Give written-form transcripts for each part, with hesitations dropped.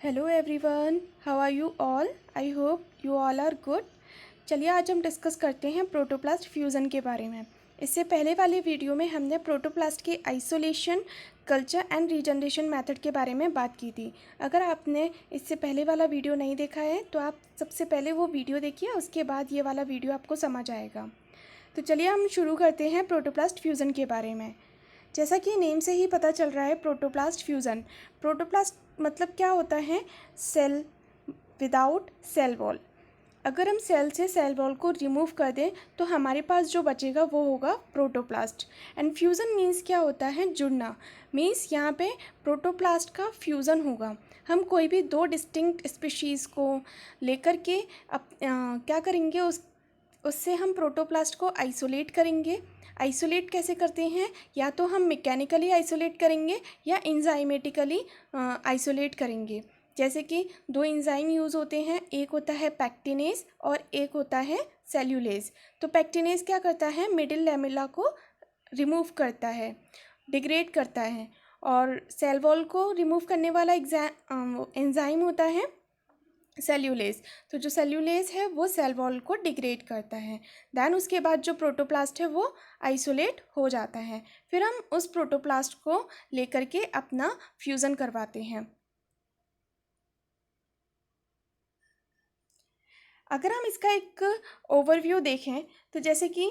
Hello everyone, how are you all? I hope you all are good. चलिए आज हम discuss करते हैं प्रोटोप्लास्ट फ्यूज़न के बारे में। इससे पहले वाले वीडियो में हमने प्रोटोप्लास्ट की isolation, culture and regeneration method के बारे में बात की थी। अगर आपने इससे पहले वाला वीडियो नहीं देखा है तो आप सबसे पहले वो वीडियो देखिए, उसके बाद ये वाला वीडियो आपको समझ आएगा। तो चलिए हम शुरू करते हैं प्रोटोप्लास्ट फ्यूज़न के बारे में। जैसा कि नेम से ही पता चल रहा है, प्रोटोप्लास्ट फ्यूज़न। प्रोटोप्लास्ट मतलब क्या होता है? Cell without cell wall. अगर हम सेल से सेल वॉल को रिमूव कर दें तो हमारे पास जो बचेगा वो होगा प्रोटोप्लास्ट। एंड फ्यूज़न मीन्स क्या होता है? जुड़ना। मीन्स यहाँ पे प्रोटोप्लास्ट का फ्यूज़न होगा। हम कोई भी दो डिस्टिंक्ट स्पीशीज़ को लेकर के क्या करेंगे, उससे हम प्रोटोप्लास्ट को आइसोलेट करेंगे। आइसोलेट कैसे करते हैं? या तो हम मैकेनिकली आइसोलेट करेंगे या एंजाइमेटिकली आइसोलेट करेंगे। जैसे कि दो एंजाइम यूज़ होते हैं, एक होता है पैक्टिनेज और एक होता है सेल्यूलेज। तो पैक्टिनेज क्या करता है? मिडिल लैमेला को रिमूव करता है, डिग्रेड करता है, और सेल वॉल को रिमूव करने वाला एंजाइम होता है सेल्यूलेज। तो जो सेल्यूलेज है वो सेल वॉल को डिग्रेड करता है। देन उसके बाद जो प्रोटोप्लास्ट है वो आइसोलेट हो जाता है। फिर हम उस प्रोटोप्लास्ट को लेकर के अपना फ्यूज़न करवाते हैं। अगर हम इसका एक ओवरव्यू देखें तो जैसे कि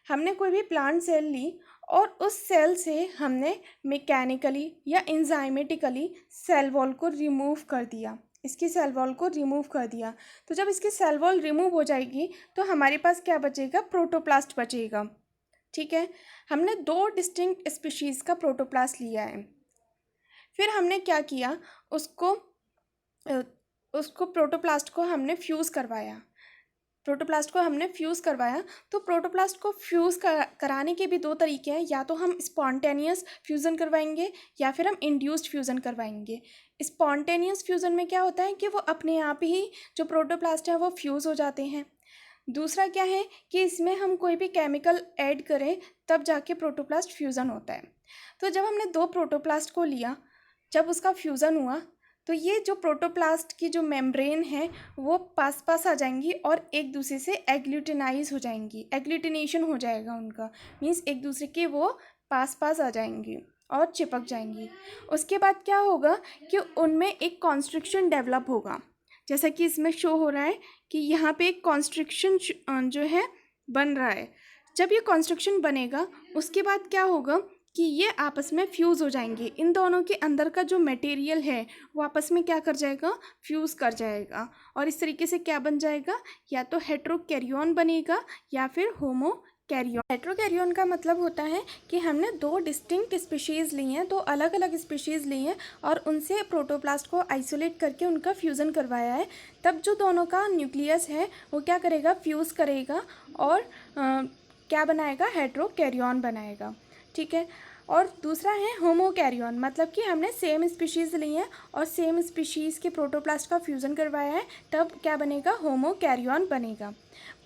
हमने कोई भी प्लांट सेल ली और उस सेल से हमने मैकेनिकली या एंजाइमेटिकली सेल वॉल को रिमूव कर दिया, इसकी सेल वॉल को रिमूव कर दिया। तो जब इसकी सेल वॉल रिमूव हो जाएगी तो हमारे पास क्या बचेगा? प्रोटोप्लास्ट बचेगा। ठीक है, हमने दो डिस्टिंक्ट स्पीशीज़ का प्रोटोप्लास्ट लिया है। फिर हमने क्या किया, उसको प्रोटोप्लास्ट को हमने फ्यूज़ करवाया। तो प्रोटोप्लास्ट को फ्यूज़ कराने के भी दो तरीके हैं। या तो हम स्पॉन्टेनियस फ्यूज़न करवाएंगे या फिर हम इंड्यूस्ड फ्यूज़न करवाएंगे। स्पॉन्टेनियस फ्यूज़न में क्या होता है कि वो अपने आप ही जो प्रोटोप्लास्ट है वो फ्यूज़ हो जाते हैं। दूसरा क्या है कि इसमें हम कोई भी केमिकल ऐड करें तब जाके प्रोटोप्लास्ट फ्यूज़न होता है। तो जब हमने दो प्रोटोप्लास्ट को लिया, जब उसका फ्यूज़न हुआ तो ये जो प्रोटोप्लास्ट की जो मेम्ब्रेन है वो पास पास आ जाएंगी और एक दूसरे से एग्लूटिनाइज हो जाएंगी, एग्लूटिनेशन हो जाएगा उनका। मीन्स एक दूसरे के वो पास पास आ जाएंगी और चिपक जाएंगी। उसके बाद क्या होगा कि उनमें एक कॉन्स्ट्रिक्शन डेवलप होगा। जैसा कि इसमें शो हो रहा है कि यहाँ पे एक कॉन्स्ट्रिक्शन जो है बन रहा है। जब ये कॉन्स्ट्रिक्शन बनेगा उसके बाद क्या होगा कि ये आपस में फ्यूज़ हो जाएंगे। इन दोनों के अंदर का जो मटेरियल है वो आपस में क्या कर जाएगा? फ्यूज़ कर जाएगा। और इस तरीके से क्या बन जाएगा? या तो हेट्रोकैरियोन बनेगा या फिर होमोकैरियोन। हेट्रोकैरियोन का मतलब होता है कि हमने दो डिस्टिंक्ट स्पीशीज़ ली हैं, दो अलग अलग स्पीशीज़ ली हैं और उनसे प्रोटोप्लास्ट को आइसोलेट करके उनका फ्यूज़न करवाया है। तब जो दोनों का न्यूक्लियस है वो क्या करेगा? फ्यूज़ करेगा और क्या बनाएगा? हेट्रोकैरियोन बनाएगा। ठीक है। और दूसरा है होमोकैरियोन, मतलब कि हमने सेम स्पीशीज़ ली है और सेम स्पीशीज़ के प्रोटोप्लास्ट का फ्यूज़न करवाया है, तब क्या बनेगा? होमोकैरियोन बनेगा।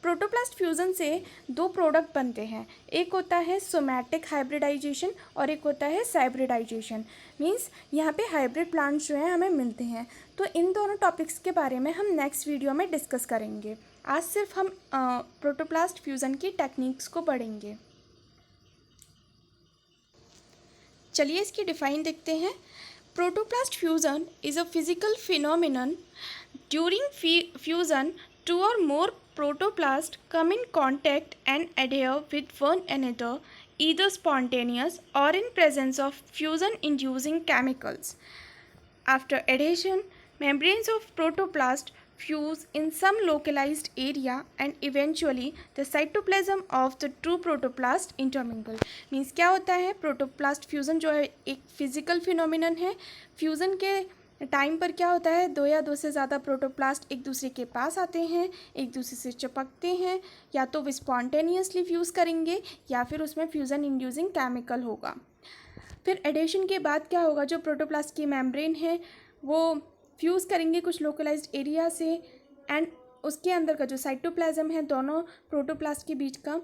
प्रोटोप्लास्ट फ्यूज़न से दो प्रोडक्ट बनते हैं, एक होता है सोमैटिक हाइब्रिडाइजेशन और एक होता है साइब्रिडाइजेशन। मीन्स यहाँ पे हाइब्रिड प्लांट्स जो हैं हमें मिलते हैं। तो इन दोनों टॉपिक्स के बारे में हम नेक्स्ट वीडियो में डिस्कस करेंगे। आज सिर्फ हम प्रोटोप्लास्ट फ्यूज़न की टेक्निक्स को पढ़ेंगे। चलिए इसकी डिफाइन देखते हैं। Protoplast fusion is a physical phenomenon during fusion two or more protoplasts come in contact and adhere with one another, either spontaneous or in presence of fusion inducing chemicals. After adhesion, membranes of protoplast fuse in some localized area and eventually the cytoplasm of the true protoplast intermingle. Means क्या होता है? Protoplast fusion जो है एक physical phenomenon है। Fusion के time पर क्या होता है? दो या दो से ज़्यादा प्रोटोप्लास्ट एक दूसरे के पास आते हैं, एक दूसरे से चिपकते हैं। या तो वो स्पॉन्टेनियसली फ्यूज़ करेंगे या फिर उसमें फ्यूज़न इंड्यूसिंग केमिकल होगा। फिर एडेशन के बाद क्या होगा? जो प्रोटोप्लास्ट की मेम्ब्रेन है वो फ्यूज़ करेंगे कुछ लोकलाइज्ड एरिया से, एंड उसके अंदर का जो साइटोप्लाज्म है, दोनों प्रोटोप्लास्ट के बीच का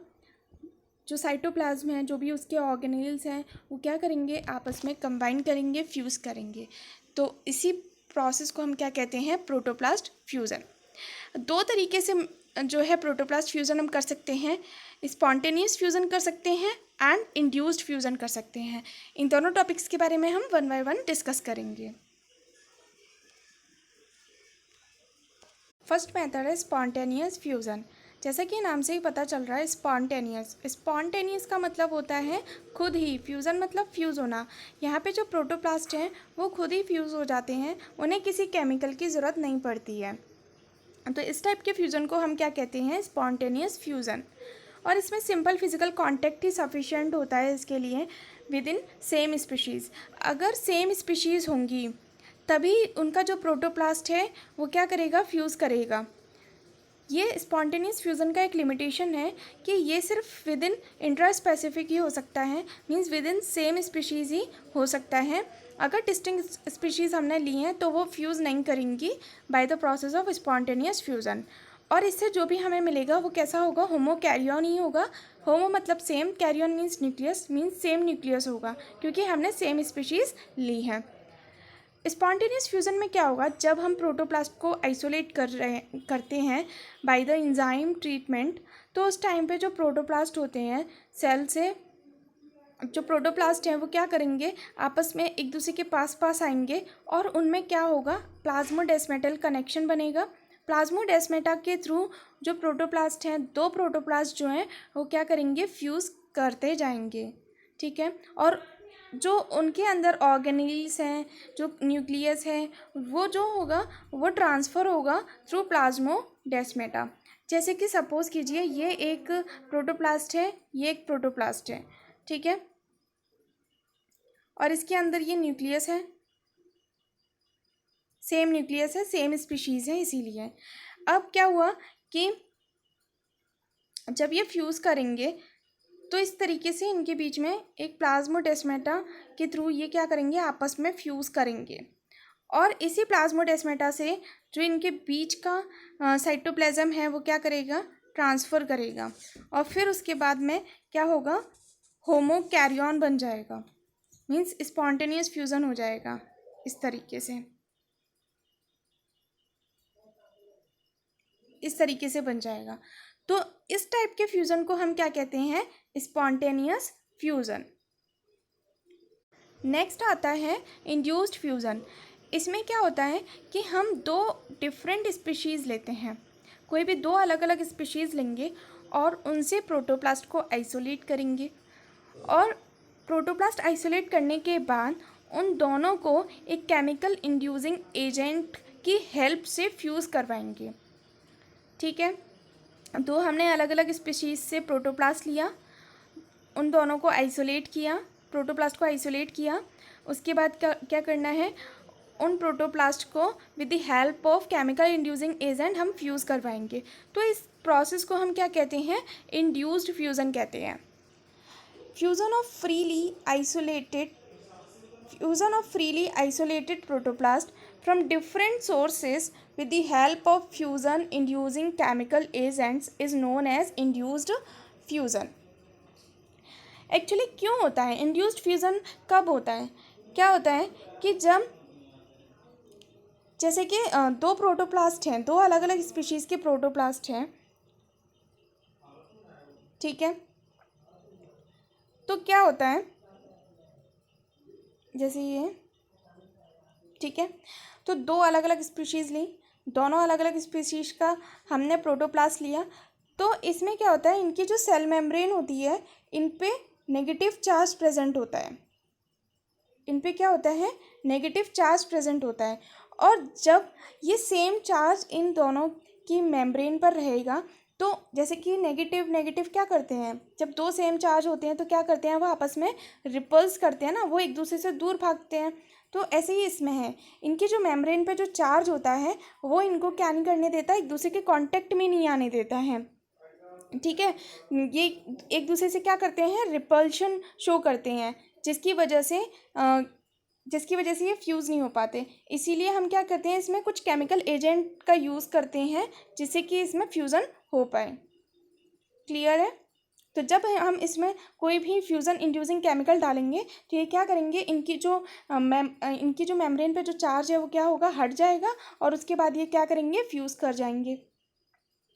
जो साइटोप्लाज्म है, जो भी उसके ऑर्गेनेल्स हैं, वो क्या करेंगे? आपस में कंबाइन करेंगे, फ्यूज़ करेंगे। तो इसी प्रोसेस को हम क्या कहते हैं, प्रोटोप्लास्ट फ्यूज़न। दो तरीके से जो है प्रोटोप्लास्ट फ्यूज़न हम कर सकते हैं, स्पॉन्टेनियस फ्यूज़न कर सकते हैं एंड इंड्यूस्ड फ्यूज़न कर सकते हैं। इन दोनों टॉपिक्स के बारे में हम वन बाय वन डिस्कस करेंगे। फर्स्ट मेथड है स्पॉन्टेनियस फ्यूज़न। जैसा कि नाम से ही पता चल रहा है, स्पॉन्टेनियस का मतलब होता है खुद ही, फ्यूज़न मतलब फ्यूज़ होना। यहाँ पे जो प्रोटोप्लास्ट हैं वो खुद ही फ्यूज़ हो जाते हैं, उन्हें किसी केमिकल की ज़रूरत नहीं पड़ती है। तो इस टाइप के फ्यूज़न को हम क्या कहते हैं, स्पॉन्टेनियस फ्यूज़न। और इसमें सिंपल फिजिकल कांटेक्ट ही सफिशिएंट होता है इसके लिए विद इन सेम स्पीशीज़। अगर सेम स्पीशीज़ होंगी तभी उनका जो प्रोटोप्लास्ट है वो क्या करेगा, फ्यूज़ करेगा। ये स्पॉन्टेनियस फ्यूज़न का एक लिमिटेशन है कि ये सिर्फ विद इन इंट्रा स्पेसिफिक ही हो सकता है, means within same species ही हो सकता है। अगर डिस्टिंक्ट स्पीशीज़ हमने ली हैं तो वो फ्यूज़ नहीं करेंगी by the process of spontaneous fusion. और इससे जो भी हमें मिलेगा वो कैसा होगा, होमो कैरियन ही होगा। होमो मतलब same, karyon means nucleus, means same nucleus होगा क्योंकि हमने सेम स्पीशीज़ ली हैं। स्पॉन्टेनियस फ्यूज़न में क्या होगा, जब हम प्रोटोप्लास्ट को आइसोलेट करते हैं बाय द एंजाइम ट्रीटमेंट, तो उस टाइम पे जो प्रोटोप्लास्ट होते हैं सेल से, जो प्रोटोप्लास्ट हैं वो क्या करेंगे, आपस में एक दूसरे के पास आएंगे और उनमें क्या होगा, प्लाज्मोडेस्मेटल कनेक्शन बनेगा। प्लाज्मोडेस्मेटा के थ्रू जो प्रोटोप्लास्ट हैं, दो प्रोटोप्लास्ट जो हैं वो क्या करेंगे, फ्यूज़ करते जाएंगे। ठीक है, और जो उनके अंदर ऑर्गेनेल्स हैं, जो न्यूक्लियस है, वो जो होगा वो ट्रांसफ़र होगा थ्रू प्लाज्मोडेस्मेटा। जैसे कि सपोज़ कीजिए ये एक प्रोटोप्लास्ट है, ये एक प्रोटोप्लास्ट है, ठीक है, और इसके अंदर ये न्यूक्लियस है, सेम न्यूक्लियस है, सेम स्पीशीज़ है इसीलिए। अब क्या हुआ कि जब ये फ्यूज़ करेंगे तो इस तरीके से इनके बीच में एक प्लाज्मोडेस्मेटा के थ्रू ये क्या करेंगे, आपस में फ्यूज़ करेंगे। और इसी प्लाज्मोडेस्मेटा से जो इनके बीच का साइटोप्लाज्म है वो क्या करेगा, ट्रांसफ़र करेगा, और फिर उसके बाद में क्या होगा, होमो कैरियन बन जाएगा, मीन्स स्पॉन्टेनियस फ्यूज़न हो जाएगा। इस तरीके से बन जाएगा। तो इस टाइप के फ्यूज़न को हम क्या कहते हैं, स्पॉन्टेनियस फ्यूज़न। नेक्स्ट आता है इंड्यूस्ड फ्यूज़न। इसमें क्या होता है कि हम दो डिफरेंट स्पीशीज़ लेते हैं, कोई भी दो अलग अलग स्पीशीज़ लेंगे और उनसे प्रोटोप्लास्ट को आइसोलेट करेंगे, और प्रोटोप्लास्ट आइसोलेट करने के बाद उन दोनों को एक केमिकल इंड्यूसिंग एजेंट की हेल्प से फ्यूज़ करवाएंगे। ठीक है, तो हमने अलग अलग स्पीशीज़ से प्रोटोप्लास्ट लिया, उन दोनों को आइसोलेट किया, प्रोटोप्लास्ट को आइसोलेट किया, उसके बाद क्या करना है, उन प्रोटोप्लास्ट को with the help of chemical inducing agent हम फ्यूज़ करवाएंगे। तो इस प्रोसेस को हम क्या कहते हैं, इंड्यूस्ड फ्यूज़न कहते हैं। Fusion of freely isolated protoplast from different sources with the help of fusion inducing chemical agents is known as induced fusion। Actually क्यों होता है इंड्यूस्ड फ्यूज़न, कब होता है, क्या होता है कि जब जैसे कि दो प्रोटोप्लास्ट हैं, दो अलग अलग स्पीशीज़ के प्रोटोप्लास्ट हैं, ठीक है, तो क्या होता है, जैसे ये, ठीक है, तो दो अलग अलग स्पीशीज़ ली, दोनों अलग अलग स्पीशीज़ का हमने प्रोटोप्लास्ट लिया, तो इसमें क्या होता है, इनकी जो सेल मेम्ब्रेन होती है इन पे नेगेटिव चार्ज प्रेजेंट होता है, इन पे क्या होता है, नेगेटिव चार्ज प्रेजेंट होता है। और जब ये सेम चार्ज इन दोनों की मेम्ब्रेन पर रहेगा, तो जैसे कि नेगेटिव क्या करते हैं, जब दो सेम चार्ज होते हैं तो क्या करते हैं, वो आपस में रिपल्स करते हैं ना, वो एक दूसरे से दूर भागते हैं। तो ऐसे ही इसमें है, इनके जो मेम्ब्रेन पे जो चार्ज होता है वो इनको क्या नहीं करने देता, एक दूसरे के कांटेक्ट में नहीं आने देता है। ठीक है, ये एक दूसरे से क्या करते हैं, रिपल्शन शो करते हैं, जिसकी वजह से ये फ्यूज़ नहीं हो पाते। इसीलिए हम क्या करते हैं, इसमें कुछ केमिकल एजेंट का यूज़ करते हैं जिससे कि इसमें फ्यूज़न हो पाए। क्लियर है। तो जब हम इसमें कोई भी फ्यूज़न इंड्यूसिंग केमिकल डालेंगे तो ये क्या करेंगे, इनकी जो मेम्ब्रेन पे जो चार्ज है वो क्या होगा, हट जाएगा और उसके बाद ये क्या करेंगे, फ्यूज़ कर जाएंगे।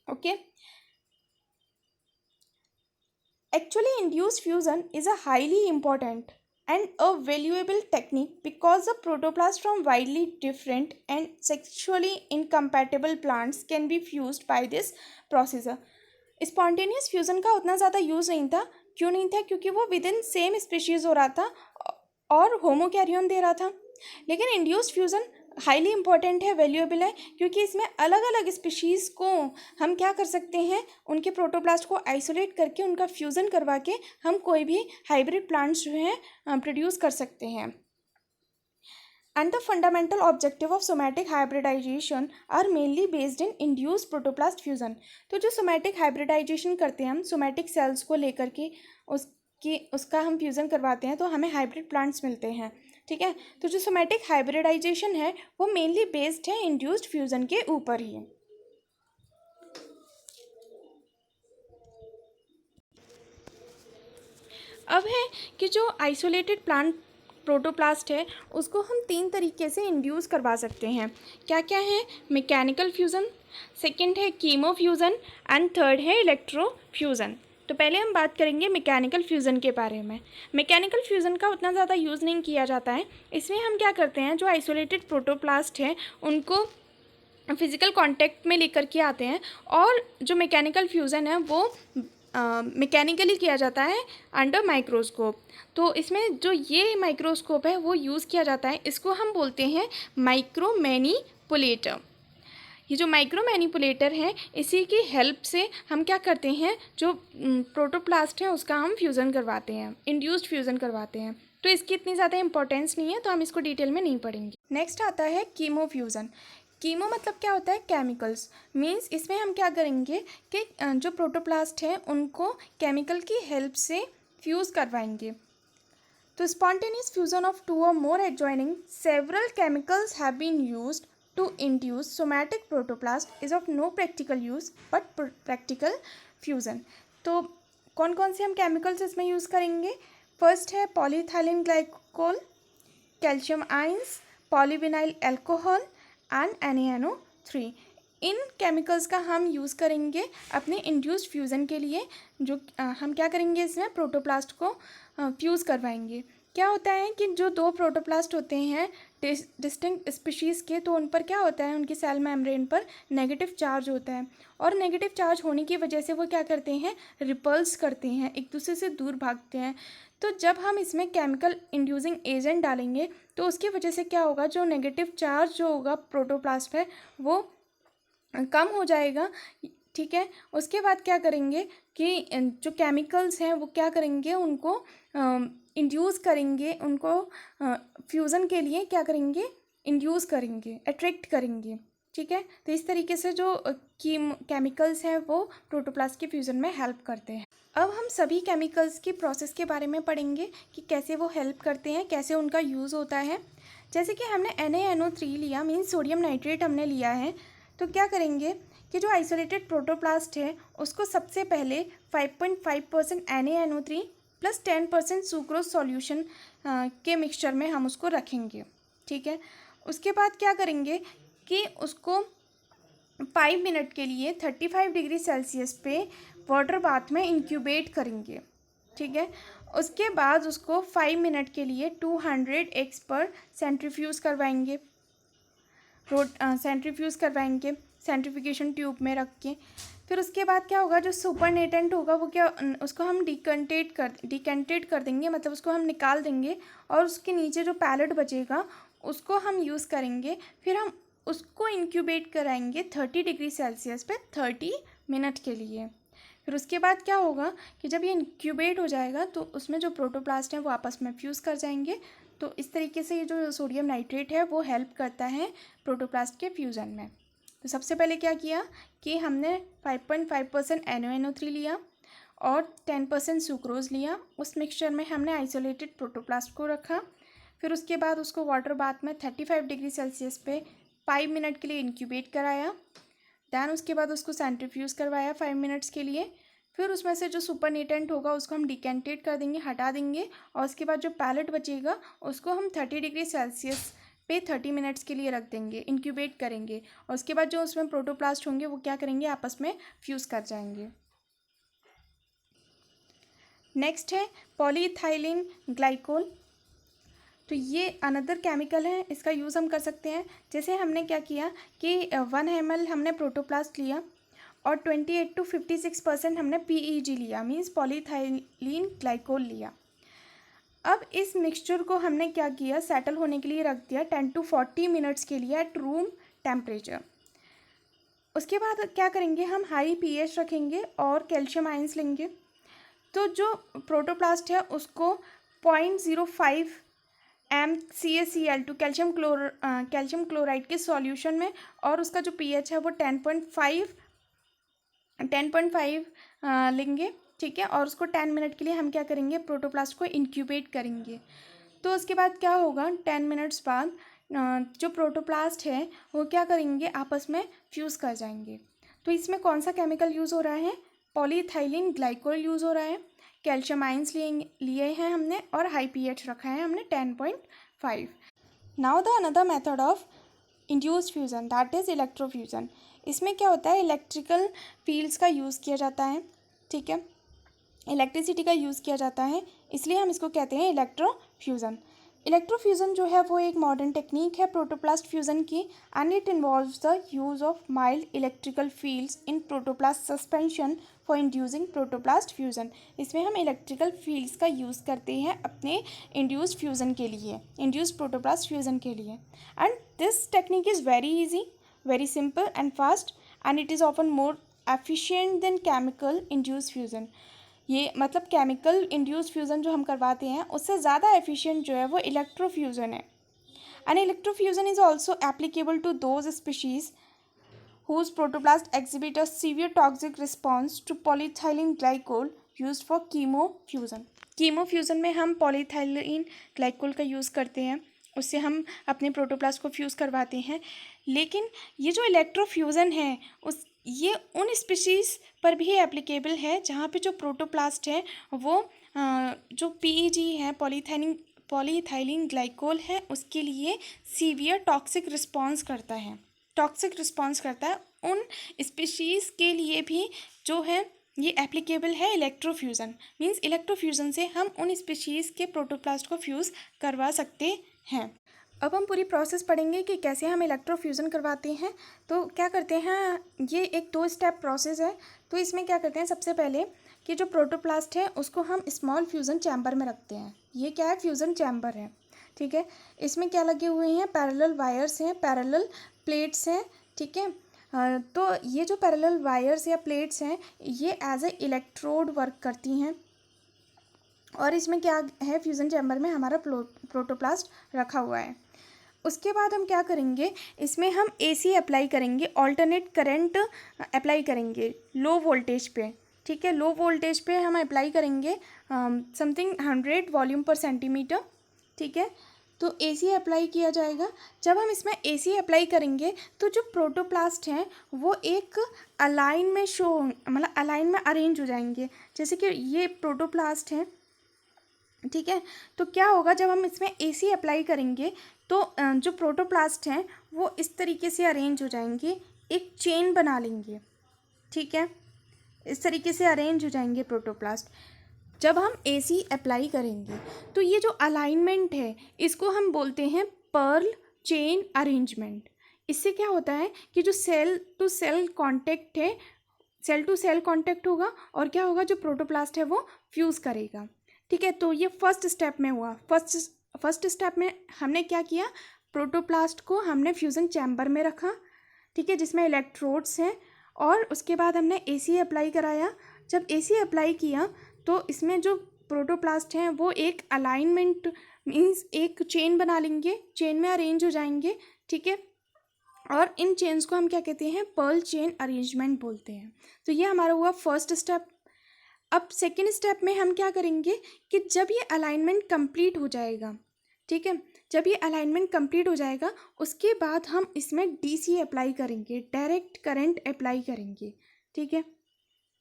Okay, actually induced fusion is a highly important and a valuable technique because the protoplast from widely different and sexually incompatible plants can be fused by this process. Spontaneous fusion का उतना ज़्यादा use नहीं था। क्यों नहीं था? क्योंकि वो विद इन सेम स्पीशीज़ हो रहा था और होमोकैरियोन दे रहा था। लेकिन इंड्यूस्ड फ्यूज़न हाईली इंपॉर्टेंट है, वैल्यूएबल है, क्योंकि इसमें अलग अलग स्पीशीज़ को हम क्या कर सकते हैं, उनके प्रोटोप्लास्ट को आइसोलेट करके उनका फ्यूज़न करवा के हम कोई भी हाइब्रिड प्लांट्स जो हैं प्रोड्यूस कर सकते हैं। And the fundamental objective of somatic hybridization are mainly based in induced protoplast fusion. तो जो somatic hybridization करते हैं हम somatic cells को लेकर के उसका हम फ्यूज़न करवाते हैं तो हमें हाइब्रिड प्लांट्स मिलते हैं। ठीक है, तो जो somatic hybridization है वो मेनली बेस्ड है इंड्यूस्ड फ्यूज़न के ऊपर ही। अब है कि जो आइसोलेटेड प्लांट प्रोटोप्लास्ट है उसको हम 3 तरीके से इंड्यूस करवा सकते हैं। क्या क्या है? मैकेनिकल फ्यूज़न, सेकंड है कीमो फ्यूज़न एंड थर्ड है इलेक्ट्रो फ्यूज़न। तो पहले हम बात करेंगे मैकेनिकल फ्यूज़न के बारे में। मैकेनिकल फ्यूज़न का उतना ज़्यादा यूज़ नहीं किया जाता है। इसमें हम क्या करते हैं, जो आइसोलेटेड प्रोटोप्लास्ट है उनको फिज़िकल कांटेक्ट में लेकर के आते हैं और जो मैकेनिकल फ्यूज़न है वो मैकेनिकली किया जाता है अंडर माइक्रोस्कोप। तो इसमें जो ये माइक्रोस्कोप है वो यूज़ किया जाता है, इसको हम बोलते हैं माइक्रो मैनिपुलेटर। ये जो माइक्रो मैनिपुलेटर है इसी की हेल्प से हम क्या करते हैं, जो प्रोटोप्लास्ट है उसका हम फ्यूज़न करवाते हैं, इंड्यूस्ड फ्यूज़न करवाते हैं। तो इसकी इतनी ज़्यादा इंपॉर्टेंस नहीं है तो हम इसको डिटेल में नहीं पढ़ेंगे। नेक्स्ट आता है कीमो फ्यूज़न। कीमो मतलब क्या होता है, केमिकल्स। मींस इसमें हम क्या करेंगे कि जो प्रोटोप्लास्ट है उनको केमिकल की हेल्प से फ्यूज़ करवाएंगे। तो स्पॉन्टेनियस फ्यूज़न ऑफ टू और more adjoining several chemicals have been used to induce somatic protoplast is of no practical use but practical fusion. तो कौन कौन से हम केमिकल्स इसमें यूज़ करेंगे? फर्स्ट है polyethylene glycol, calcium ions, polyvinyl alcohol and NaNO3। In chemicals का हम यूज़ करेंगे अपने इंड्यूस्ड फ्यूज़न के लिए। जो हम क्या करेंगे, इसमें प्रोटोप्लास्ट को फ्यूज़ करवाएंगे। क्या होता है कि जो दो प्रोटोप्लास्ट होते हैं डिस्टिंक्ट स्पीशीज़ के, तो उन पर क्या होता है, उनकी सेल मेम्ब्रेन पर नेगेटिव चार्ज होता है और नेगेटिव चार्ज होने की वजह से वो क्या करते हैं, रिपल्स करते हैं, एक दूसरे से दूर भागते हैं। तो जब हम इसमें केमिकल इंड्यूसिंग एजेंट डालेंगे तो उसकी वजह से क्या होगा, जो नेगेटिव चार्ज जो होगा प्रोटोप्लास्ट पे वो कम हो जाएगा। ठीक है, उसके बाद क्या करेंगे कि जो केमिकल्स हैं वो क्या करेंगे, उनको इंड्यूस करेंगे, उनको फ्यूज़न के लिए क्या करेंगे, इंड्यूस करेंगे, अट्रैक्ट करेंगे। ठीक है, तो इस तरीके से जो केमिकल्स हैं वो प्रोटोप्लास्ट के फ्यूज़न में हेल्प करते हैं। अब हम सभी केमिकल्स की प्रोसेस के बारे में पढ़ेंगे कि कैसे वो हेल्प करते हैं, कैसे उनका यूज़ होता है। जैसे कि हमने NaNO3 लिया, मीन्स सोडियम नाइट्रेट हमने लिया है, तो क्या करेंगे कि जो आइसोलेटेड प्रोटोप्लास्ट है उसको सबसे पहले 5.5% NaNO3 प्लस 10% सुक्रोज सॉल्यूशन के मिक्सचर में हम उसको रखेंगे। ठीक है, उसके बाद क्या करेंगे कि उसको 5 मिनट के लिए 35 डिग्री सेल्सियस पे वाटर बाथ में इंक्यूबेट करेंगे। ठीक है, उसके बाद उसको 5 मिनट के लिए 200x पर सेंट्रीफ्यूज़ करवाएंगे, सेंट्रीफ्यूज़ करवाएंगे सेंट्रीफिकेशन ट्यूब में रख के। फिर उसके बाद क्या होगा, जो सुपरनेटेंट होगा वो क्या, उसको हम डिकेंटेट कर देंगे, मतलब उसको हम निकाल देंगे और उसके नीचे जो पैलेट बचेगा उसको हम यूज़ करेंगे। फिर हम उसको इंक्यूबेट कराएंगे 30 डिग्री सेल्सियस पे 30 मिनट के लिए। फिर उसके बाद क्या होगा कि जब ये इंक्यूबेट हो जाएगा तो उसमें जो प्रोटोप्लास्ट हैं वो आपस में फ्यूज़ कर जाएंगे। तो इस तरीके से ये जो सोडियम नाइट्रेट है वो हेल्प करता है प्रोटोप्लास्ट के फ्यूज़न में। तो सबसे पहले क्या किया कि हमने 5.5% NaNO3 लिया और 10% सुक्रोज लिया, उस मिक्सचर में हमने आइसोलेटेड प्रोटोप्लास्ट को रखा। फिर उसके बाद उसको वाटर बाथ में 35 डिग्री सेल्सियस पे 5 मिनट के लिए इंक्यूबेट कराया। दैन उसके बाद उसको सेंट्रीफ्यूज़ करवाया 5 मिनट्स के लिए। फिर उसमें से जो सुपरनेटेंट होगा उसको हम डिकेंटेट कर देंगे, हटा देंगे, और उसके बाद जो पैलेट बचेगा उसको हम 30 डिग्री सेल्सियस पे 30 मिनट्स के लिए रख देंगे, इंक्यूबेट करेंगे, और उसके बाद जो उसमें प्रोटोप्लास्ट होंगे वो क्या करेंगे, आपस में फ्यूज़ कर जाएंगे। नेक्स्ट है पॉलीइथाइलिन ग्लाइकोल। तो ये अनदर केमिकल है, इसका यूज़ हम कर सकते हैं। जैसे हमने क्या किया कि 1 ml हमने प्रोटोप्लास्ट लिया और 28 to 56% हमने PEG लिया, मीन्स पॉलीइथाइलिन ग्लाइकोल लिया। अब इस मिक्सचर को हमने क्या किया, सेटल होने के लिए रख दिया 10 to 40 मिनट्स के लिए एट रूम टेम्परेचर। उसके बाद क्या करेंगे, हम हाई pH रखेंगे और कैल्शियम आयंस लेंगे। तो जो प्रोटोप्लास्ट है उसको 0.05 MCaCl2 कैल्शियम क्लोराइड के सॉल्यूशन में, और उसका जो pH है वो 10.5 लेंगे, ठीक है। और उसको 10 मिनट के लिए हम क्या करेंगे, प्रोटोप्लास्ट को इंक्यूबेट करेंगे। तो उसके बाद क्या होगा, 10 मिनट्स बाद जो प्रोटोप्लास्ट है वो क्या करेंगे, आपस में फ्यूज़ कर जाएंगे। तो इसमें कौन सा केमिकल यूज़ हो रहा है, पॉलीइथाइलिन ग्लाइकोल यूज़ हो रहा है, कैल्शियम आयंस लिए हैं हमने, और हाई pH रखा है हमने 10.5। Now the another method of induced fusion, that is electrofusion. इसमें क्या होता है, इलेक्ट्रिकल फील्ड्स का यूज़ किया जाता है, ठीक है, इलेक्ट्रिसिटी का यूज़ किया जाता है, इसलिए हम इसको कहते हैं इलेक्ट्रोफ्यूज़न। इलेक्ट्रोफ्यूज़न जो है वो एक मॉडर्न टेक्निक है प्रोटोप्लास्ट फ्यूज़न की, and it involves the use of mild electrical fields in protoplast suspension for inducing protoplast fusion. इसमें हम इलेक्ट्रिकल फील्ड्स का यूज़ करते हैं अपने इंड्यूस्ड फ्यूज़न के लिए, इंड्यूस्ड प्रोटोप्लास्ट फ्यूज़न के लिए। And this technique is very easy, very simple and fast, and it is often more efficient then chemical induced fusion. ये मतलब केमिकल इंड्यूस्ड फ्यूज़न जो हम करवाते हैं उससे ज़्यादा एफिशिएंट जो है वो इलेक्ट्रोफ्यूज़न है। And electrofusion is also applicable to those species whose protoplast exhibit a severe toxic response to polyethylene glycol used for chemofusion। कीमोफ्यूज़न में हम पॉलीइथाइलिन ग्लाइकोल का यूज़ करते हैं, उससे हम अपने प्रोटोप्लास्ट को फ्यूज़ करवाते हैं। लेकिन ये जो इलेक्ट्रोफ्यूज़न है उस ये उन स्पीशीज़ पर भी एप्लीकेबल है जहाँ पे जो प्रोटोप्लास्ट है वो जो PEG है, पॉलीइथाइलिन ग्लाइकोल है, उसके लिए सीवियर टॉक्सिक रिस्पॉन्स करता है, उन स्पीशीज़ के लिए भी जो है ये एप्लीकेबल है इलेक्ट्रोफ्यूज़न। मींस इलेक्ट्रोफ्यूज़न से हम उन स्पीशीज़ के प्रोटोप्लास्ट को फ्यूज़ करवा सकते हैं। अब हम पूरी प्रोसेस पढ़ेंगे कि कैसे हम इलेक्ट्रोफ्यूज़न करवाते हैं। तो क्या करते हैं, ये एक 2 स्टेप प्रोसेस है। तो इसमें क्या करते हैं, सबसे पहले कि जो प्रोटोप्लास्ट है उसको हम स्मॉल फ्यूज़न चैम्बर में रखते हैं। ये क्या है, फ्यूज़न चैम्बर है, ठीक है। इसमें क्या लगे हुए हैं, पैरेलल वायर्स हैं, पैरेलल प्लेट्स हैं, ठीक है। तो ये जो पैरेलल वायर्स या प्लेट्स हैं ये एज ए इलेक्ट्रोड वर्क करती हैं, और इसमें क्या है, फ्यूज़न चैम्बर में हमारा प्रोटोप्लास्ट रखा हुआ है। उसके बाद हम क्या करेंगे, इसमें हम AC अप्लाई करेंगे, ऑल्टरनेट करंट अप्लाई करेंगे लो वोल्टेज पे, ठीक है। लो वोल्टेज पे हम अप्लाई करेंगे समथिंग 100 वॉल्यूम पर सेंटीमीटर, ठीक है। तो AC अप्लाई किया जाएगा। जब हम इसमें AC अप्लाई करेंगे तो जो प्रोटोप्लास्ट हैं वो एक अलाइन में मतलब अलाइन में अरेंज हो जाएंगे। जैसे कि ये प्रोटोप्लास्ट हैं, ठीक है। तो क्या होगा, जब हम इसमें AC अप्लाई करेंगे तो जो प्रोटोप्लास्ट हैं वो इस तरीके से अरेंज हो जाएंगे, एक चेन बना लेंगे, ठीक है। इस तरीके से अरेंज हो जाएंगे प्रोटोप्लास्ट। जब हम AC अप्लाई करेंगे तो ये जो अलाइनमेंट है इसको हम बोलते हैं पर्ल चेन अरेंजमेंट। इससे क्या होता है कि जो सेल टू सेल कांटेक्ट है, सेल टू सेल कांटेक्ट होगा, और क्या होगा, जो प्रोटोप्लास्ट है वो फ्यूज़ करेगा, ठीक है। तो ये फर्स्ट स्टेप में हुआ। फर्स्ट स्टेप में हमने क्या किया, प्रोटोप्लास्ट को हमने फ्यूज़न चैम्बर में रखा, ठीक है, जिसमें इलेक्ट्रोड्स हैं, और उसके बाद हमने AC अप्लाई कराया। जब AC अप्लाई किया तो इसमें जो प्रोटोप्लास्ट हैं वो एक अलाइनमेंट मीन्स एक चेन बना लेंगे, चेन में अरेंज हो जाएंगे, ठीक है। और इन चेन्स को हम क्या कहते हैं, पर्ल चेन अरेंजमेंट बोलते हैं। तो ये हमारा हुआ फर्स्ट स्टेप। अब सेकेंड स्टेप में हम क्या करेंगे कि जब ये अलाइनमेंट कंप्लीट हो जाएगा, ठीक है, जब ये अलाइनमेंट कंप्लीट हो जाएगा उसके बाद हम इसमें DC अप्लाई करेंगे, डायरेक्ट करंट अप्लाई करेंगे, ठीक है।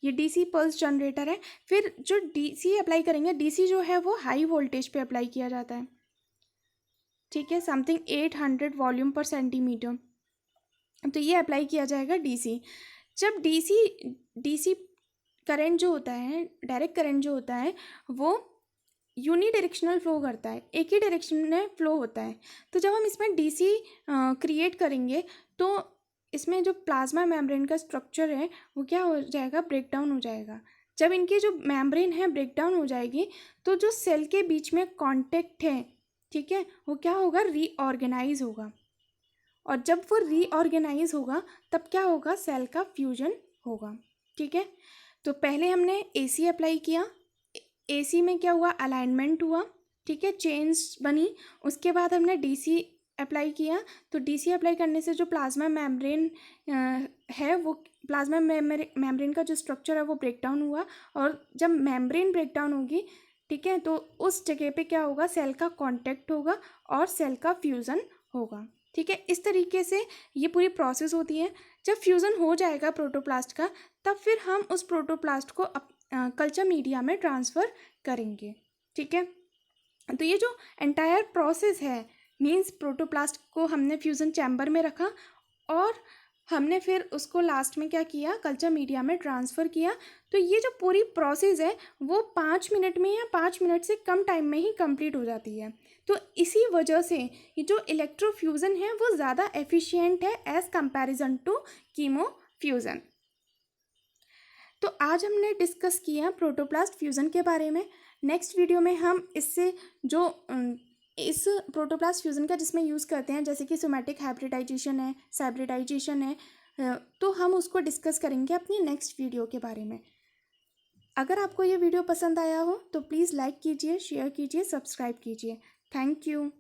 ये डीसी पल्स जनरेटर है। फिर जो डीसी अप्लाई करेंगे, डीसी जो है वो हाई वोल्टेज पे अप्लाई किया जाता है, ठीक है, समथिंग 800 वॉल्यूम पर सेंटीमीटर। तो ये अप्लाई किया जाएगा डीसी। जब डीसी करंट जो होता है, डायरेक्ट करंट जो होता है, वो यूनिडायरेक्शनल फ्लो करता है, एक ही डायरेक्शन में फ्लो होता है। तो जब हम इसमें डीसी क्रिएट करेंगे तो इसमें जो प्लाज्मा मेम्ब्रेन का स्ट्रक्चर है वो क्या हो जाएगा, ब्रेक डाउन हो जाएगा। जब इनकी जो मेम्ब्रेन है ब्रेक डाउन हो जाएगी तो जो सेल के बीच में कांटेक्ट है, ठीक है, वो क्या होगा, रीऑर्गेनाइज होगा। और जब वो रीऑर्गेनाइज होगा तब क्या होगा, सेल का फ्यूजन होगा, ठीक है। तो पहले हमने एसी अप्लाई किया, एसी में क्या हुआ, अलाइनमेंट हुआ, ठीक है, चेन्स बनी। उसके बाद हमने डीसी अप्लाई किया, तो डीसी अप्लाई करने से जो प्लाज्मा मेम्ब्रेन है, वो प्लाज्मा मेम्ब्रेन का जो स्ट्रक्चर है वो ब्रेक डाउन हुआ। और जब मेम्ब्रेन ब्रेक डाउन होगी, ठीक है, तो उस जगह पे क्या होगा, सेल का कांटेक्ट होगा और सेल का फ्यूज़न होगा, ठीक है। इस तरीके से ये पूरी प्रोसेस होती है। जब फ्यूज़न हो जाएगा प्रोटोप्लास्ट का, तब फिर हम उस प्रोटोप्लास्ट को कल्चर मीडिया में ट्रांसफ़र करेंगे, ठीक है। तो ये जो एंटायर प्रोसेस है, मीन्स प्रोटोप्लास्ट को हमने फ्यूज़न चैम्बर में रखा और हमने फिर उसको लास्ट में क्या किया, कल्चर मीडिया में ट्रांसफ़र किया। तो ये जो पूरी प्रोसेस है वो 5 मिनट में या 5 मिनट से कम टाइम में ही कंप्लीट हो जाती है। तो इसी वजह से ये जो इलेक्ट्रोफ्यूज़न है वो ज़्यादा एफिशिएंट है as comparison to chemo fusion. तो आज हमने डिस्कस किया प्रोटोप्लास्ट फ्यूज़न के बारे में। नेक्स्ट वीडियो में हम इससे जो इस प्रोटोप्लास्ट फ्यूज़न का जिसमें यूज़ करते हैं, जैसे कि सोमैटिक हाइब्रिडाइजेशन है, साइब्रिडाइजेशन है, तो हम उसको डिस्कस करेंगे अपनी नेक्स्ट वीडियो के बारे में। अगर आपको ये वीडियो पसंद आया हो तो प्लीज़ लाइक कीजिए, शेयर कीजिए, सब्सक्राइब कीजिए। Thank you.